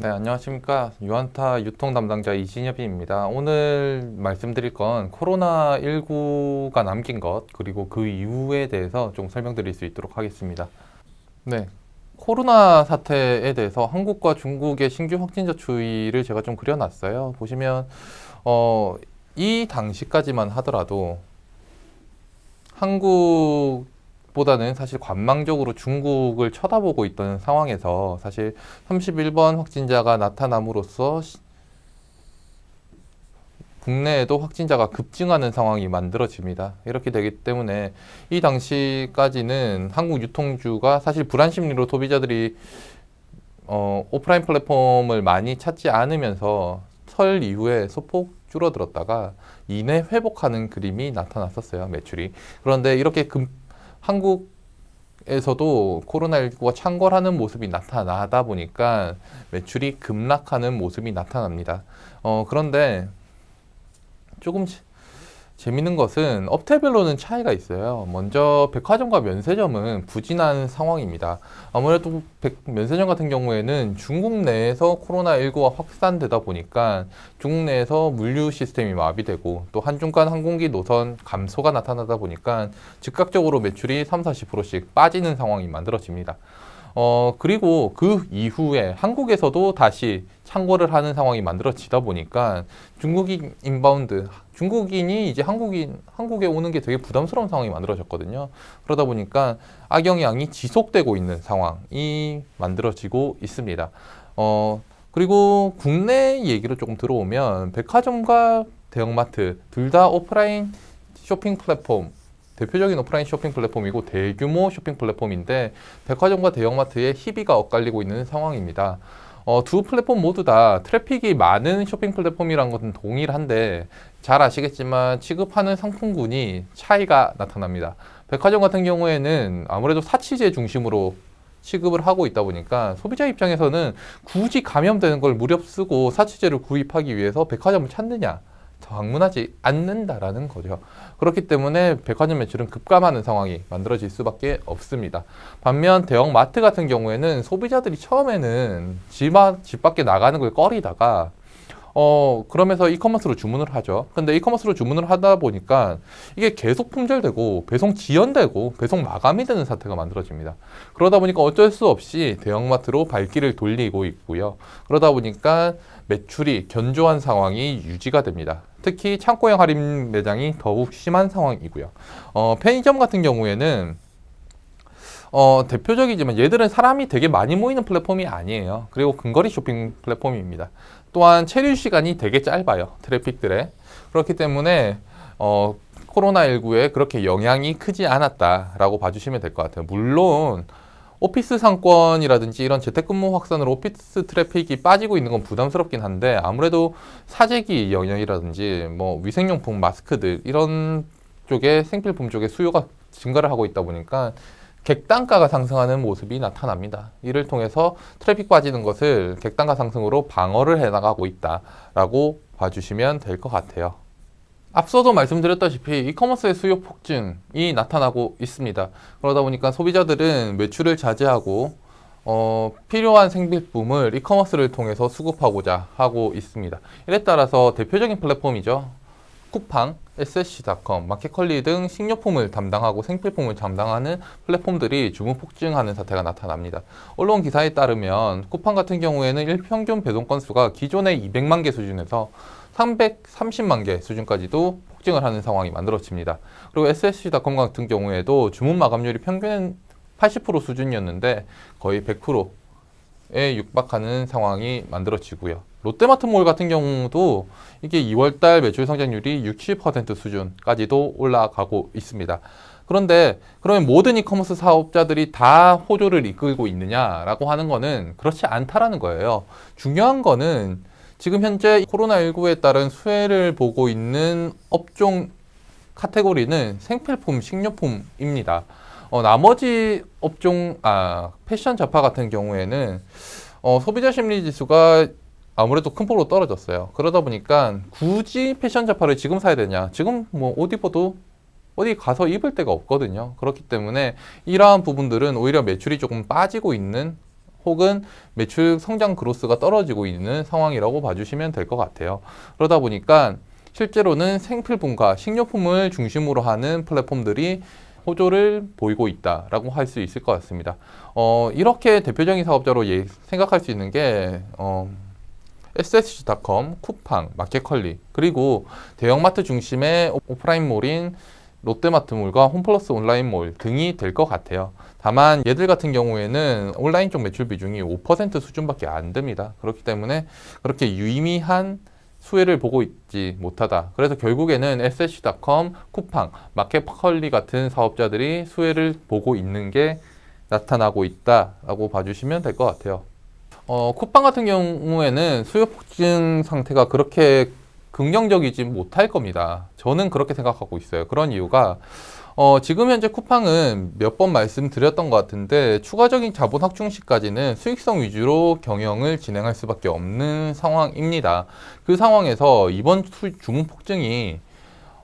네, 안녕하십니까. 유안타 유통 담당자 이진엽입니다. 오늘 말씀드릴 건 코로나19가 남긴 것, 그리고 그 이후에 대해서 좀 설명드릴 수 있도록 하겠습니다. 네, 코로나 사태에 대해서 한국과 중국의 신규 확진자 추이를 제가 좀 그려놨어요. 보시면, 이 당시까지만 하더라도 한국보다는 사실 관망적으로 중국을 쳐다보고 있던 상황에서 사실 31번 확진자가 나타남으로써 국내에도 확진자가 급증하는 상황이 만들어집니다. 이렇게 되기 때문에 이 당시까지는 한국 유통주가 사실 불안 심리로 소비자들이 오프라인 플랫폼을 많이 찾지 않으면서 설 이후에 소폭 줄어들었다가 이내 회복하는 그림이 나타났었어요, 매출이. 그런데 이렇게 한국에서도 코로나19가 창궐하는 모습이 나타나다 보니까 매출이 급락하는 모습이 나타납니다. 그런데 조금 재밌는 것은 업태별로는 차이가 있어요. 먼저 백화점과 면세점은 부진한 상황입니다. 아무래도 면세점 같은 경우에는 중국 내에서 코로나19가 확산되다 보니까 중국 내에서 물류 시스템이 마비되고 또 한중간 항공기 노선 감소가 나타나다 보니까 즉각적으로 매출이 3, 40%씩 빠지는 상황이 만들어집니다. 그리고 그 이후에 한국에서도 다시 창궐을 하는 상황이 만들어지다 보니까 중국인 인바운드, 중국인이 이제 한국에 오는 게 되게 부담스러운 상황이 만들어졌거든요. 그러다 보니까 악영향이 지속되고 있는 상황이 만들어지고 있습니다. 그리고 국내 얘기를 조금 들어오면 백화점과 대형마트 둘 다 오프라인 쇼핑 플랫폼, 대표적인 오프라인 쇼핑 플랫폼이고 대규모 쇼핑 플랫폼인데 백화점과 대형마트의 희비가 엇갈리고 있는 상황입니다. 두 플랫폼 모두 다 트래픽이 많은 쇼핑 플랫폼이라는 것은 동일한데 잘 아시겠지만 취급하는 상품군이 차이가 나타납니다. 백화점 같은 경우에는 아무래도 사치제 중심으로 취급을 하고 있다 보니까 소비자 입장에서는 굳이 감염되는 걸 무렵쓰고 사치제를 구입하기 위해서 백화점을 찾느냐, 방문하지 않는다라는 거죠. 그렇기 때문에 백화점 매출은 급감하는 상황이 만들어질 수밖에 없습니다. 반면 대형 마트 같은 경우에는 소비자들이 처음에는 집 밖에 나가는 걸 꺼리다가 그러면서 이커머스로 주문을 하죠. 근데 이커머스로 주문을 하다 보니까 이게 계속 품절되고 배송 지연되고 배송 마감이 되는 사태가 만들어집니다. 그러다 보니까 어쩔 수 없이 대형마트로 발길을 돌리고 있고요. 그러다 보니까 매출이 견조한 상황이 유지가 됩니다. 특히 창고형 할인 매장이 더욱 심한 상황이고요. 편의점 같은 경우에는 대표적이지만 얘들은 사람이 되게 많이 모이는 플랫폼이 아니에요. 그리고 근거리 쇼핑 플랫폼입니다. 또한 체류 시간이 되게 짧아요. 트래픽들에. 그렇기 때문에 코로나19에 그렇게 영향이 크지 않았다라고 봐주시면 될 것 같아요. 물론 오피스 상권이라든지 이런 재택근무 확산으로 오피스 트래픽이 빠지고 있는 건 부담스럽긴 한데 아무래도 사재기 영역이라든지 뭐 위생용품, 마스크들 이런 쪽에 생필품 쪽에 수요가 증가를 하고 있다 보니까 객단가가 상승하는 모습이 나타납니다. 이를 통해서 트래픽 빠지는 것을 객단가 상승으로 방어를 해나가고 있다라고 봐주시면 될 것 같아요. 앞서도 말씀드렸다시피 이커머스의 수요 폭증이 나타나고 있습니다. 그러다 보니까 소비자들은 매출을 자제하고 필요한 생필품을 이커머스를 통해서 수급하고자 하고 있습니다. 이에 따라서 대표적인 플랫폼이죠. 쿠팡, SSC.com, 마켓컬리 등 식료품을 담당하고 생필품을 담당하는 플랫폼들이 주문 폭증하는 사태가 나타납니다. 언론 기사에 따르면 쿠팡 같은 경우에는 일평균 배송 건수가 기존의 200만 개 수준에서 330만 개 수준까지도 폭증을 하는 상황이 만들어집니다. 그리고 SSC.com 같은 경우에도 주문 마감률이 평균 80% 수준이었는데 거의 100%에 육박하는 상황이 만들어지고요. 롯데마트몰 같은 경우도 이게 2월달 매출 성장률이 60% 수준까지도 올라가고 있습니다. 그런데 그러면 모든 이커머스 사업자들이 다 호조를 이끌고 있느냐라고 하는 거는 그렇지 않다라는 거예요. 중요한 거는 지금 현재 코로나19에 따른 수혜를 보고 있는 업종 카테고리는 생필품, 식료품입니다. 나머지 업종, 패션 잡화 같은 경우에는 소비자 심리 지수가 아무래도 큰 폭으로 떨어졌어요. 그러다 보니까 굳이 패션 잡화를 지금 사야 되냐? 지금 뭐 옷 입어도 어디 가서 입을 데가 없거든요. 그렇기 때문에 이러한 부분들은 오히려 매출이 조금 빠지고 있는 혹은 매출 성장 그로스가 떨어지고 있는 상황이라고 봐주시면 될 것 같아요. 그러다 보니까 실제로는 생필품과 식료품을 중심으로 하는 플랫폼들이 호조를 보이고 있다라고 할 수 있을 것 같습니다. 이렇게 대표적인 사업자로 생각할 수 있는 게 SSG.com, 쿠팡, 마켓컬리, 그리고 대형마트 중심의 오프라인몰인 롯데마트몰과 홈플러스 온라인몰 등이 될 것 같아요. 다만 얘들 같은 경우에는 온라인 쪽 매출 비중이 5% 수준밖에 안 됩니다. 그렇기 때문에 그렇게 유의미한 수혜를 보고 있지 못하다. 그래서 결국에는 SSG.com, 쿠팡, 마켓컬리 같은 사업자들이 수혜를 보고 있는 게 나타나고 있다라고 봐주시면 될 것 같아요. 쿠팡 같은 경우에는 수요 폭증 상태가 그렇게 긍정적이지 못할 겁니다. 저는 그렇게 생각하고 있어요. 그런 이유가 지금 현재 쿠팡은 몇 번 말씀드렸던 것 같은데 추가적인 자본 확충 시까지는 수익성 위주로 경영을 진행할 수밖에 없는 상황입니다. 그 상황에서 이번 주문 폭증이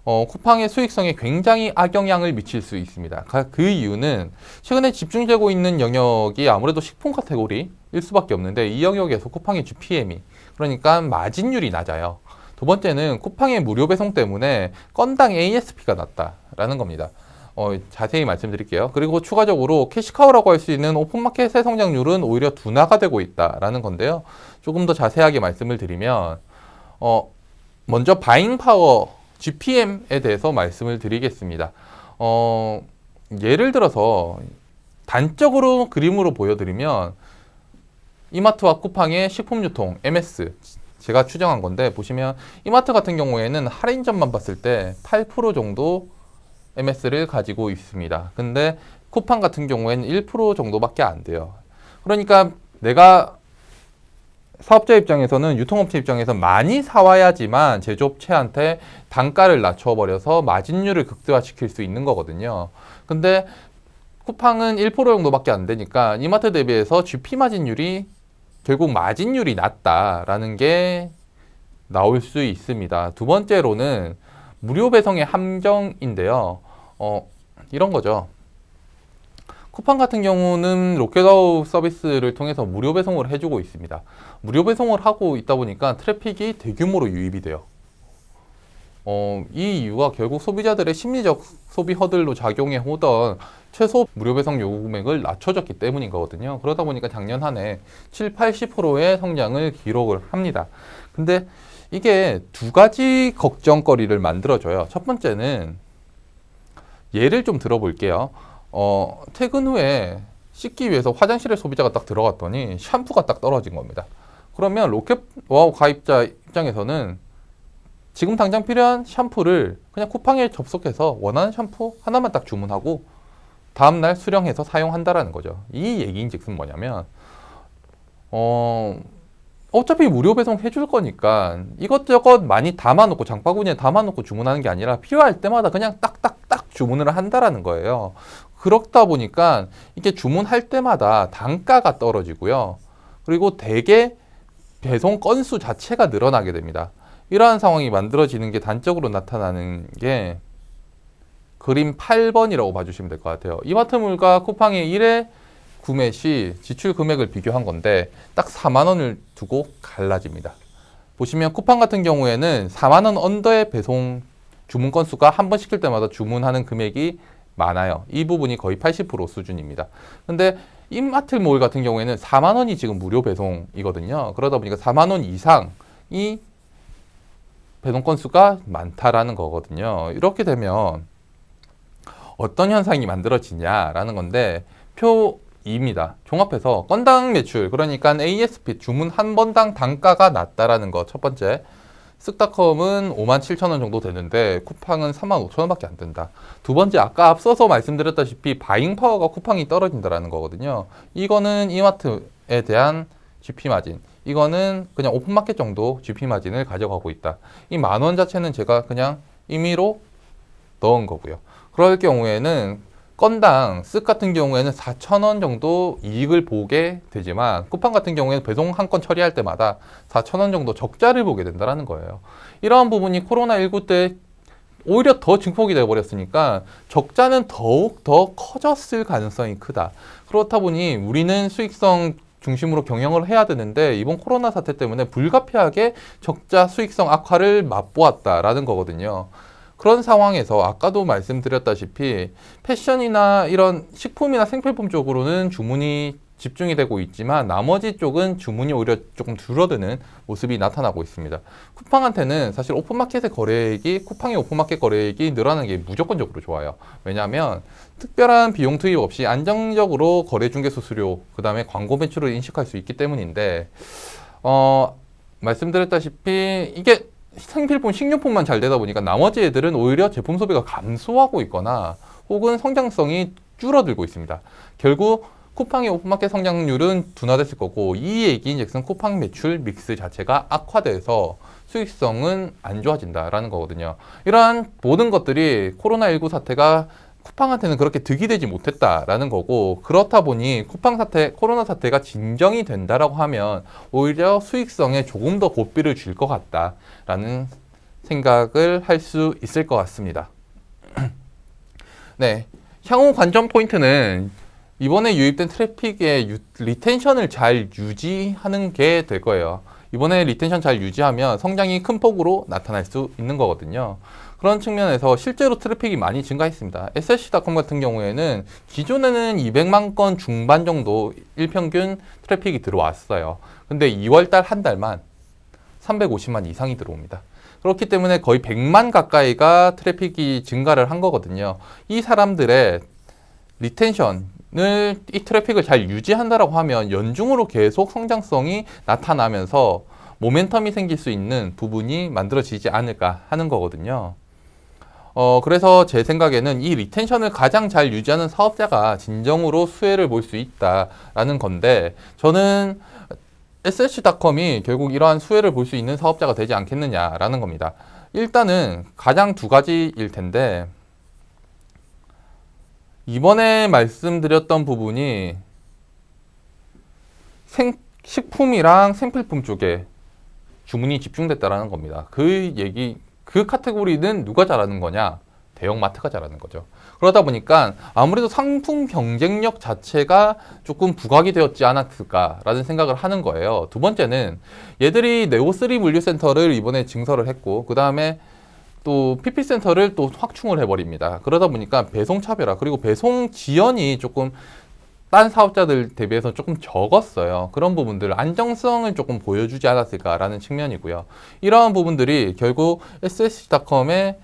쿠팡의 수익성에 굉장히 악영향을 미칠 수 있습니다. 그 이유는 최근에 집중되고 있는 영역이 아무래도 식품 카테고리일 수밖에 없는데 이 영역에서 쿠팡의 GPM이 그러니까 마진율이 낮아요. 두 번째는 쿠팡의 무료 배송 때문에 건당 ASP가 낮다라는 겁니다. 자세히 말씀드릴게요. 그리고 추가적으로 캐시카우라고 할 수 있는 오픈마켓의 성장률은 오히려 둔화가 되고 있다라는 건데요. 조금 더 자세하게 말씀을 드리면 먼저 바잉 파워 GPM에 대해서 말씀을 드리겠습니다. 예를 들어서 단적으로 그림으로 보여드리면 이마트와 쿠팡의 식품유통 MS 제가 추정한 건데 보시면 이마트 같은 경우에는 할인점만 봤을 때 8% 정도 MS를 가지고 있습니다. 근데 쿠팡 같은 경우에는 1% 정도밖에 안 돼요. 그러니까 내가 사업자 입장에서는 유통업체 입장에서 많이 사와야지만 제조업체한테 단가를 낮춰버려서 마진율을 극대화시킬 수 있는 거거든요. 근데 쿠팡은 1% 정도밖에 안 되니까 이마트 대비해서 GP 마진율이 결국 마진율이 낮다라는 게 나올 수 있습니다. 두 번째로는 무료 배송의 함정인데요. 이런 거죠. 쿠팡 같은 경우는 로켓아웃 서비스를 통해서 무료 배송을 해주고 있습니다. 무료 배송을 하고 있다 보니까 트래픽이 대규모로 유입이 돼요. 이 이유가 결국 소비자들의 심리적 소비 허들로 작용해 오던 최소 무료 배송 요구 금액을 낮춰줬기 때문인 거거든요. 그러다 보니까 작년 한 해 7, 80%의 성장을 기록을 합니다. 근데 이게 두 가지 걱정거리를 만들어줘요. 첫 번째는 예를 좀 들어볼게요. 퇴근 후에 씻기 위해서 화장실에 소비자가 딱 들어갔더니 샴푸가 딱 떨어진 겁니다. 그러면 로켓와우 가입자 입장에서는 지금 당장 필요한 샴푸를 그냥 쿠팡에 접속해서 원하는 샴푸 하나만 딱 주문하고 다음날 수령해서 사용한다라는 거죠. 이 얘기인즉슨 뭐냐면 어차피 무료 배송 해줄 거니까 이것저것 많이 담아놓고 장바구니에 담아놓고 주문하는 게 아니라 필요할 때마다 그냥 딱딱딱 주문을 한다라는 거예요. 그렇다 보니까 이게 주문할 때마다 단가가 떨어지고요. 그리고 대개 배송 건수 자체가 늘어나게 됩니다. 이러한 상황이 만들어지는 게 단적으로 나타나는 게 그림 8번이라고 봐주시면 될 것 같아요. 이마트몰과 쿠팡의 1회 구매 시 지출 금액을 비교한 건데 딱 4만 원을 두고 갈라집니다. 보시면 쿠팡 같은 경우에는 4만 원 언더의 배송 주문 건수가 한 번 시킬 때마다 주문하는 금액이 많아요. 이 부분이 거의 80% 수준입니다. 근데 이마트몰 같은 경우에는 4만 원이 지금 무료 배송이거든요. 그러다 보니까 4만 원 이상이 배송 건수가 많다라는 거거든요. 이렇게 되면 어떤 현상이 만들어지냐라는 건데 표 2입니다. 종합해서 건당 매출, 그러니까 ASP 주문 한 번당 단가가 낮다라는 거 첫 번째. 쓱닷컴은 57,000원 정도 되는데 쿠팡은 35,000원밖에 안 된다. 두 번째, 아까 앞서서 말씀드렸다시피 바잉 파워가 쿠팡이 떨어진다라는 거거든요. 이거는 이마트에 대한 GP 마진, 이거는 그냥 오픈마켓 정도 GP 마진을 가져가고 있다. 이 10,000원 자체는 제가 그냥 임의로 넣은 거고요. 그럴 경우에는 건당 쓱 같은 경우에는 4,000원 정도 이익을 보게 되지만 쿠팡 같은 경우에는 배송 한 건 처리할 때마다 4,000원 정도 적자를 보게 된다는 거예요. 이러한 부분이 코로나19 때 오히려 더 증폭이 되어버렸으니까 적자는 더욱 더 커졌을 가능성이 크다. 그렇다 보니 우리는 수익성 중심으로 경영을 해야 되는데 이번 코로나 사태 때문에 불가피하게 적자 수익성 악화를 맛보았다라는 거거든요. 그런 상황에서 아까도 말씀드렸다시피 패션이나 이런 식품이나 생필품 쪽으로는 주문이 집중이 되고 있지만 나머지 쪽은 주문이 오히려 조금 줄어드는 모습이 나타나고 있습니다. 쿠팡한테는 사실 오픈마켓의 거래액이 쿠팡의 오픈마켓 거래액이 늘어나는 게 무조건적으로 좋아요. 왜냐하면 특별한 비용 투입 없이 안정적으로 거래 중개 수수료 그 다음에 광고 매출을 인식할 수 있기 때문인데 말씀드렸다시피 이게 생필품, 식료품만 잘 되다 보니까 나머지 애들은 오히려 제품 소비가 감소하고 있거나 혹은 성장성이 줄어들고 있습니다. 결국 쿠팡의 오픈마켓 성장률은 둔화됐을 거고 이 얘기인즉슨 쿠팡 매출 믹스 자체가 악화돼서 수익성은 안 좋아진다라는 거거든요. 이러한 모든 것들이 코로나19 사태가 쿠팡한테는 그렇게 득이 되지 못했다라는 거고 그렇다 보니 쿠팡 사태, 코로나 사태가 진정이 된다라고 하면 오히려 수익성에 조금 더 고삐를 줄 것 같다라는 생각을 할 수 있을 것 같습니다. 네, 향후 관전 포인트는 이번에 유입된 트래픽의 리텐션을 잘 유지하는 게 될 거예요. 이번에 리텐션 잘 유지하면 성장이 큰 폭으로 나타날 수 있는 거거든요. 그런 측면에서 실제로 트래픽이 많이 증가했습니다. SSC닷컴 같은 경우에는 기존에는 200만 건 중반 정도 일평균 트래픽이 들어왔어요. 근데 2월달 한 달만 350만 이상이 들어옵니다. 그렇기 때문에 거의 100만 가까이가 트래픽이 증가를 한 거거든요. 이 사람들의 리텐션을 이 트래픽을 잘 유지한다라고 하면 연중으로 계속 성장성이 나타나면서 모멘텀이 생길 수 있는 부분이 만들어지지 않을까 하는 거거든요. 그래서 제 생각에는 이 리텐션을 가장 잘 유지하는 사업자가 진정으로 수혜를 볼 수 있다라는 건데 저는 SSC닷컴이 결국 이러한 수혜를 볼 수 있는 사업자가 되지 않겠느냐라는 겁니다. 일단은 가장 두 가지일 텐데 이번에 말씀드렸던 부분이 식품이랑 생필품 쪽에 주문이 집중됐다라는 겁니다. 그 카테고리는 누가 잘하는 거냐? 대형마트가 잘하는 거죠. 그러다 보니까 아무래도 상품 경쟁력 자체가 조금 부각이 되었지 않았을까라는 생각을 하는 거예요. 두 번째는 얘들이 네오3 물류센터를 이번에 증설을 했고 그 다음에 또 PP센터를 또 확충을 해버립니다. 그러다 보니까 배송 차별화 그리고 배송 지연이 조금 딴 사업자들 대비해서 조금 적었어요. 그런 부분들 안정성을 조금 보여주지 않았을까라는 측면이고요. 이러한 부분들이 결국 SSC닷컴의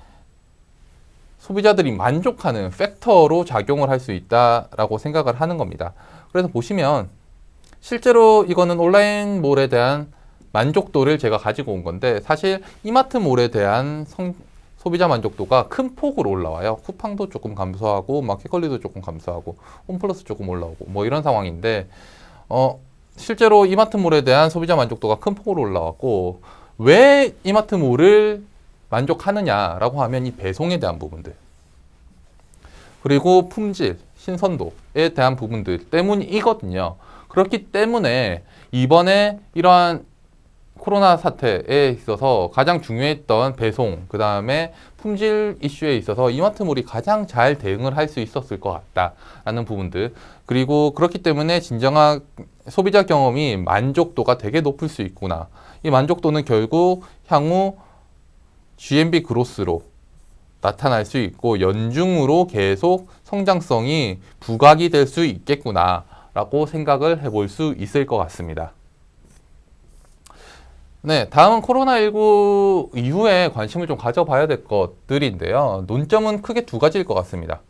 소비자들이 만족하는 팩터로 작용을 할 수 있다라고 생각을 하는 겁니다. 그래서 보시면 실제로 이거는 온라인몰에 대한 만족도를 제가 가지고 온 건데 사실 이마트몰에 대한 소비자 만족도가 큰 폭으로 올라와요. 쿠팡도 조금 감소하고 마켓컬리도 조금 감소하고 홈플러스 조금 올라오고 뭐 이런 상황인데 실제로 이마트몰에 대한 소비자 만족도가 큰 폭으로 올라왔고 왜 이마트몰을 만족하느냐라고 하면 이 배송에 대한 부분들 그리고 품질, 신선도에 대한 부분들 때문이거든요. 그렇기 때문에 이번에 이러한 코로나 사태에 있어서 가장 중요했던 배송, 그 다음에 품질 이슈에 있어서 이마트몰이 가장 잘 대응을 할 수 있었을 것 같다라는 부분들 그리고 그렇기 때문에 진정한 소비자 경험이 만족도가 되게 높을 수 있구나. 이 만족도는 결국 향후 GMV 그로스로 나타날 수 있고 연중으로 계속 성장성이 부각이 될 수 있겠구나 라고 생각을 해볼 수 있을 것 같습니다. 네, 다음은 코로나19 이후에 관심을 좀 가져봐야 될 것들인데요. 논점은 크게 두 가지일 것 같습니다.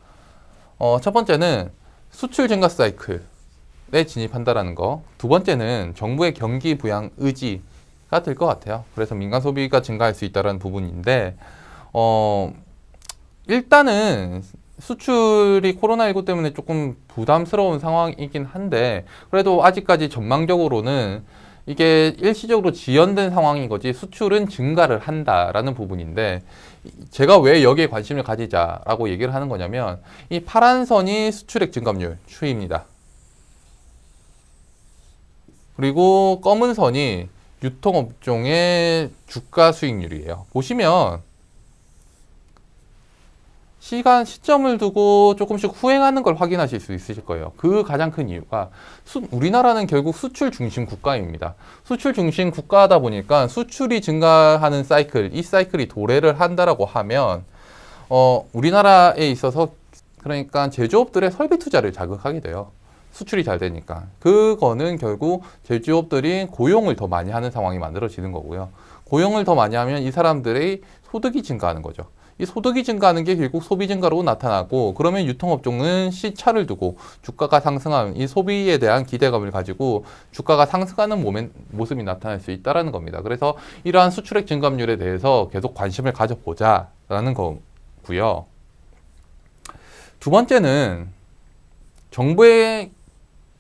첫 번째는 수출 증가 사이클에 진입한다라는 거. 두 번째는 정부의 경기 부양 의지가 될 것 같아요. 그래서 민간 소비가 증가할 수 있다는 부분인데, 일단은 수출이 코로나19 때문에 조금 부담스러운 상황이긴 한데, 그래도 아직까지 전망적으로는 이게 일시적으로 지연된 상황인 거지 수출은 증가를 한다라는 부분인데 제가 왜 여기에 관심을 가지자라고 얘기를 하는 거냐면 이 파란 선이 수출액 증감률 추이입니다. 그리고 검은 선이 유통업종의 주가 수익률이에요. 보시면 시점을 두고 조금씩 후행하는 걸 확인하실 수 있으실 거예요. 그 가장 큰 이유가 우리나라는 결국 수출 중심 국가입니다. 수출 중심 국가다 보니까 수출이 증가하는 사이클, 이 사이클이 도래를 한다라고 하면 우리나라에 있어서 그러니까 제조업들의 설비 투자를 자극하게 돼요. 수출이 잘 되니까. 그거는 결국 제조업들이 고용을 더 많이 하는 상황이 만들어지는 거고요. 고용을 더 많이 하면 이 사람들의 소득이 증가하는 거죠. 이 소득이 증가하는 게 결국 소비 증가로 나타나고, 그러면 유통업종은 시차를 두고 주가가 상승하는, 이 소비에 대한 기대감을 가지고 주가가 상승하는 모습이 나타날 수 있다는 겁니다. 그래서 이러한 수출액 증감률에 대해서 계속 관심을 가져보자라는 거고요. 두 번째는 정부의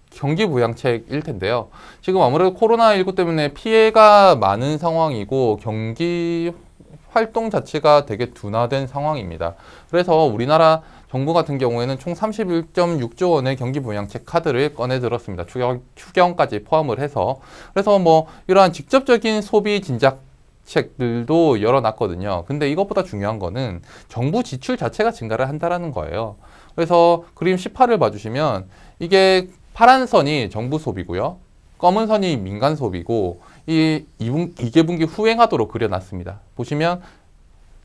경기 부양책일 텐데요. 지금 아무래도 코로나19 때문에 피해가 많은 상황이고 경기 활동 자체가 되게 둔화된 상황입니다. 그래서 우리나라 정부 같은 경우에는 총 31.6조 원의 경기 부양책 카드를 꺼내 들었습니다. 추경까지 포함을 해서. 그래서 뭐 이러한 직접적인 소비 진작책들도 열어놨거든요. 근데 이것보다 중요한 거는 정부 지출 자체가 증가를 한다라는 거예요. 그래서 그림 18을 봐주시면 이게 파란 선이 정부 소비고요. 검은 선이 민간 소비고, 이 2개분기 후행하도록 그려놨습니다. 보시면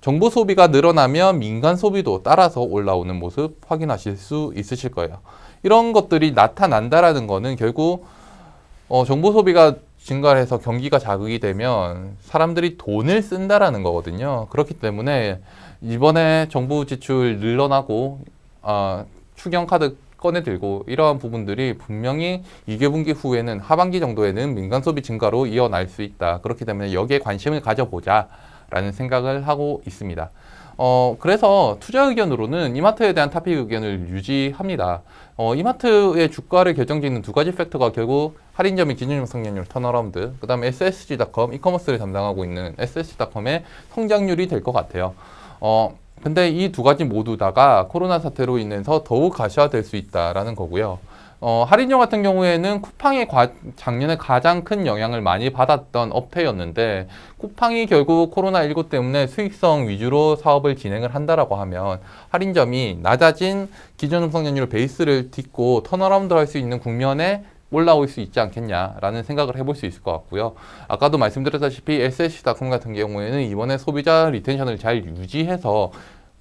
정부 소비가 늘어나면 민간 소비도 따라서 올라오는 모습 확인하실 수 있으실 거예요. 이런 것들이 나타난다라는 거는 결국 정부 소비가 증가를 해서 경기가 자극이 되면 사람들이 돈을 쓴다라는 거거든요. 그렇기 때문에 이번에 정부 지출 늘어나고 추경 카드 꺼내들고 이러한 부분들이 분명히 2개분기 후에는 하반기 정도에는 민간 소비 증가로 이어날 수 있다. 그렇기 때문에 여기에 관심을 가져보자 라는 생각을 하고 있습니다. 그래서 투자 의견으로는 이마트에 대한 타픽 의견을 유지합니다. 이마트의 주가를 결정짓는 두 가지 팩터가 결국 할인점 및 기준점 성장률 턴어라운드, 그 다음에 SSG.com, 이커머스를 담당하고 있는 SSG.com의 성장률이 될 것 같아요. 근데 이 두 가지 모두 다가 코로나 사태로 인해서 더욱 가시화될 수 있다라는 거고요. 할인점 같은 경우에는 쿠팡이 작년에 가장 큰 영향을 많이 받았던 업태였는데, 쿠팡이 결국 코로나19 때문에 수익성 위주로 사업을 진행을 한다라고 하면 할인점이 낮아진 기존 성장률 베이스를 딛고 턴어라운드 할 수 있는 국면에 올라올 수 있지 않겠냐라는 생각을 해볼 수 있을 것 같고요. 아까도 말씀드렸다시피 SSC.com 같은 경우에는 이번에 소비자 리텐션을 잘 유지해서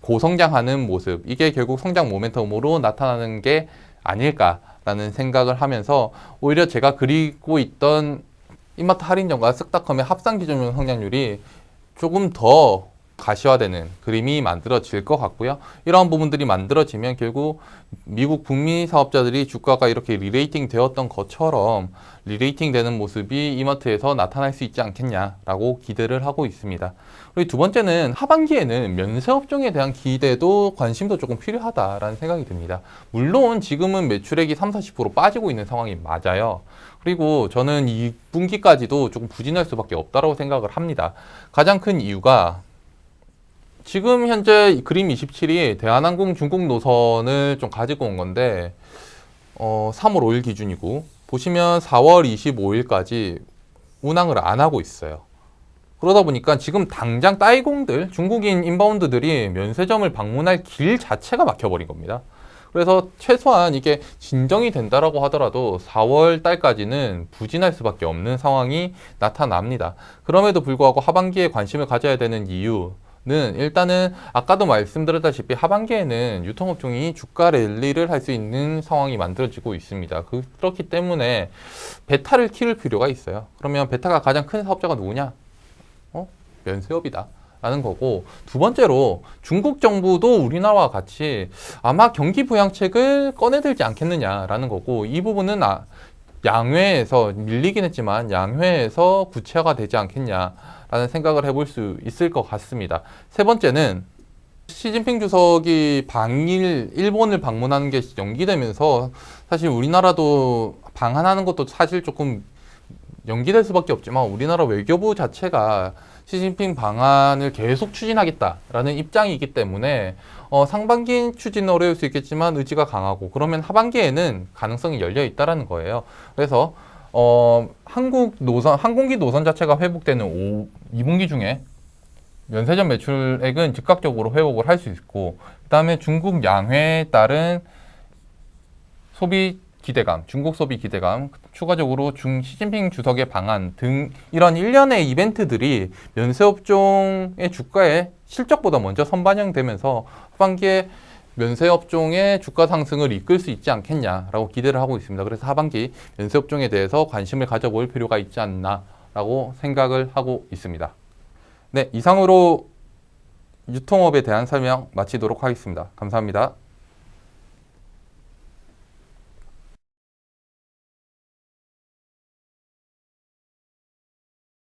고성장하는 모습, 이게 결국 성장 모멘텀으로 나타나는 게 아닐까라는 생각을 하면서 오히려 제가 그리고 있던 이마트 할인점과 쓱닷컴의 합산 기준점 성장률이 조금 더 가시화되는 그림이 만들어질 것 같고요. 이러한 부분들이 만들어지면 결국 미국 북미 사업자들이 주가가 이렇게 리레이팅 되었던 것처럼 리레이팅 되는 모습이 이마트에서 나타날 수 있지 않겠냐라고 기대를 하고 있습니다. 그리고 두 번째는 하반기에는 면세업종에 대한 기대도 관심도 조금 필요하다라는 생각이 듭니다. 물론 지금은 매출액이 30-40% 빠지고 있는 상황이 맞아요. 그리고 저는 2분기까지도 조금 부진할 수밖에 없다고 생각을 합니다. 가장 큰 이유가 지금 현재 그림 27이 대한항공 중국 노선을 좀 가지고 온 건데 3월 5일 기준이고, 보시면 4월 25일까지 운항을 안 하고 있어요. 그러다 보니까 지금 당장 따이공들, 중국인 인바운드들이 면세점을 방문할 길 자체가 막혀버린 겁니다. 그래서 최소한 이게 진정이 된다라고 하더라도 4월 달까지는 부진할 수밖에 없는 상황이 나타납니다. 그럼에도 불구하고 하반기에 관심을 가져야 되는 이유는 일단은 아까도 말씀드렸다시피 하반기에는 유통업종이 주가 랠리를 할 수 있는 상황이 만들어지고 있습니다. 그렇기 때문에 베타를 키울 필요가 있어요. 그러면 베타가 가장 큰 사업자가 누구냐? 면세업이다 라는 거고, 두 번째로 중국 정부도 우리나라와 같이 아마 경기 부양책을 꺼내들지 않겠느냐라는 거고, 이 부분은 양회에서 밀리긴 했지만 양회에서 구체화가 되지 않겠냐라는 생각을 해볼 수 있을 것 같습니다. 세 번째는 시진핑 주석이 일본을 방문하는 게 연기되면서 사실 우리나라도 방한하는 것도 사실 조금 연기될 수밖에 없지만, 우리나라 외교부 자체가 시진핑 방안을 계속 추진하겠다라는 입장이기 때문에 상반기 추진 어려울 수 있겠지만 의지가 강하고, 그러면 하반기에는 가능성이 열려 있다라는 거예요. 그래서 항공기 노선 자체가 회복되는 2분기 중에 면세점 매출액은 즉각적으로 회복을 할 수 있고, 그 그다음에 중국 양회에 따른 소비 기대감, 중국 소비 기대감, 추가적으로 시진핑 주석의 방한 등 이런 일련의 이벤트들이 면세업종의 주가에 실적보다 먼저 선반영되면서 하반기에 면세업종의 주가 상승을 이끌 수 있지 않겠냐라고 기대를 하고 있습니다. 그래서 하반기 면세업종에 대해서 관심을 가져볼 필요가 있지 않나라고 생각을 하고 있습니다. 네, 이상으로 유통업에 대한 설명 마치도록 하겠습니다. 감사합니다.